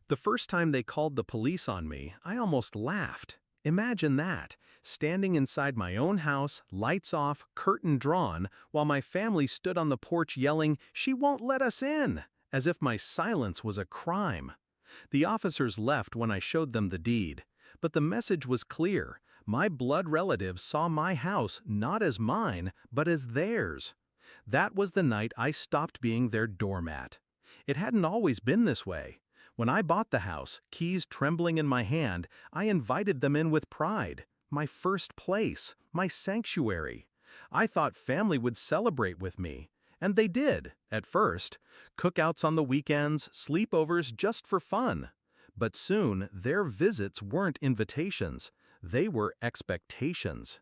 The first time they called the police on me, I almost laughed. Imagine that, standing inside my own house, lights off, curtain drawn, while my family stood on the porch yelling, "She won't let us in!" as if my silence was a crime. The officers left when I showed them the deed. But the message was clear. My blood relatives saw my house not as mine, but as theirs. That was the night I stopped being their doormat. It hadn't always been this way. When I bought the house, keys trembling in my hand, I invited them in with pride. My first place, my sanctuary. I thought family would celebrate with me. And they did, at first. Cookouts on the weekends, sleepovers just for fun. But soon, their visits weren't invitations. They were expectations.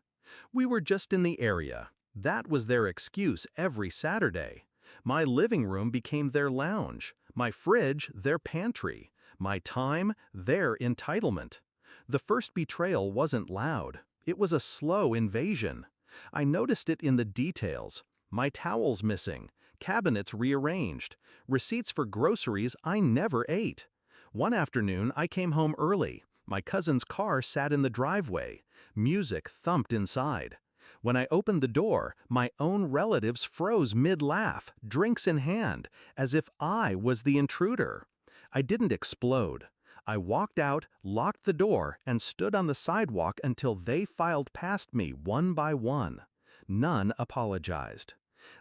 We were just in the area. That was their excuse every Saturday. My living room became their lounge, my fridge their pantry, my time their entitlement. The first betrayal wasn't loud. It was a slow invasion. I noticed it in the details. My towels missing, cabinets rearranged, receipts for groceries I never ate. One afternoon, I came home early. My cousin's car sat in the driveway. Music thumped inside. When I opened the door, my own relatives froze mid-laugh, drinks in hand, as if I was the intruder. I didn't explode. I walked out, locked the door, and stood on the sidewalk until they filed past me one by one. None apologized.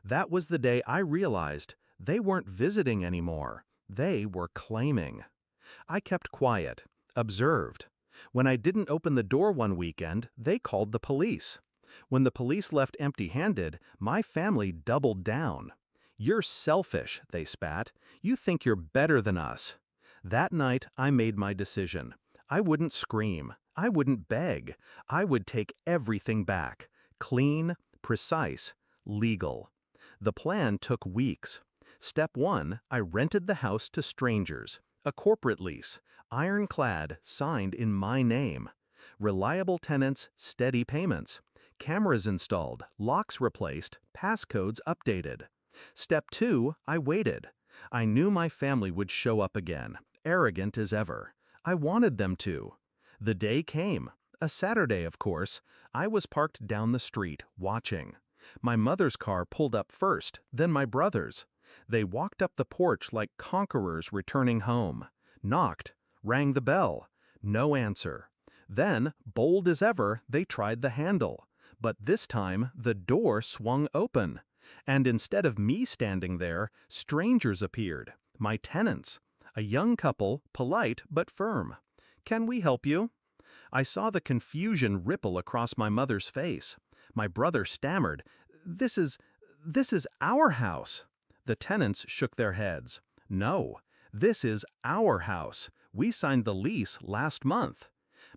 That was the day I realized they weren't visiting anymore. They were claiming. I kept quiet, observed. When I didn't open the door one weekend, they called the police. When the police left empty-handed, my family doubled down. "You're selfish," they spat. "You think you're better than us." That night, I made my decision. I wouldn't scream. I wouldn't beg. I would take everything back. Clean, precise, legal. The plan took weeks. Step 1, I rented the house to strangers. A corporate lease, ironclad, signed in my name. Reliable tenants, steady payments. Cameras installed, locks replaced, passcodes updated. Step 2, I waited. I knew my family would show up again, arrogant as ever. I wanted them to. The day came. A Saturday, of course. I was parked down the street, watching. My mother's car pulled up first, then my brother's. They walked up the porch like conquerors returning home. Knocked, rang the bell. No answer. Then, bold as ever, they tried the handle. But this time, the door swung open. And instead of me standing there, strangers appeared. My tenants. A young couple, polite but firm. "Can we help you?" I saw the confusion ripple across my mother's face. My brother stammered, This is our house." The tenants shook their heads. "No, this is our house. We signed the lease last month."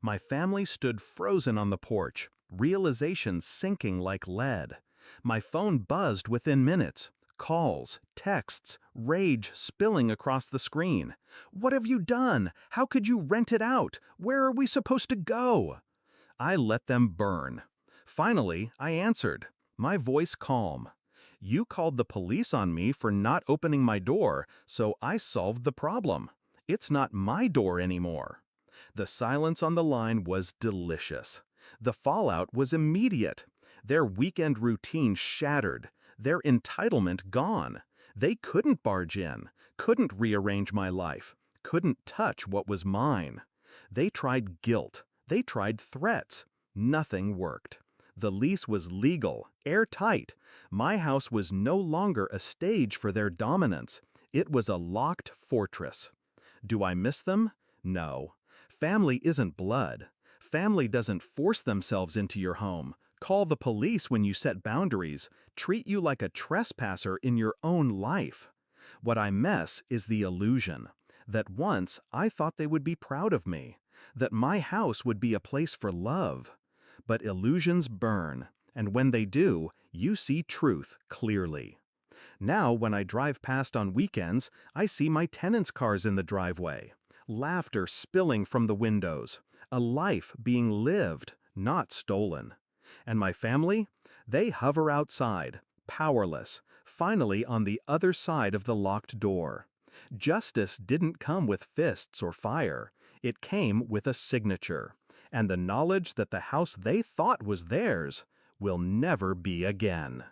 My family stood frozen on the porch, realization sinking like lead. My phone buzzed within minutes. Calls, texts, rage spilling across the screen. "What have you done? How could you rent it out? Where are we supposed to go?" I let them burn. Finally, I answered, my voice calm. "You called the police on me for not opening my door, so I solved the problem. It's not my door anymore." The silence on the line was delicious. The fallout was immediate. Their weekend routine shattered, their entitlement gone. They couldn't barge in, couldn't rearrange my life, couldn't touch what was mine. They tried guilt, they tried threats. Nothing worked. The lease was legal, airtight. My house was no longer a stage for their dominance. It was a locked fortress. Do I miss them? No. Family isn't blood. Family doesn't force themselves into your home, call the police when you set boundaries, treat you like a trespasser in your own life. What I miss is the illusion that once I thought they would be proud of me, that my house would be a place for love. But illusions burn, and when they do, you see truth clearly. Now, when I drive past on weekends, I see my tenants' cars in the driveway. Laughter spilling from the windows. A life being lived, not stolen. And my family? They hover outside, powerless, finally on the other side of the locked door. Justice didn't come with fists or fire. It came with a signature, and the knowledge that the house they thought was theirs will never be again.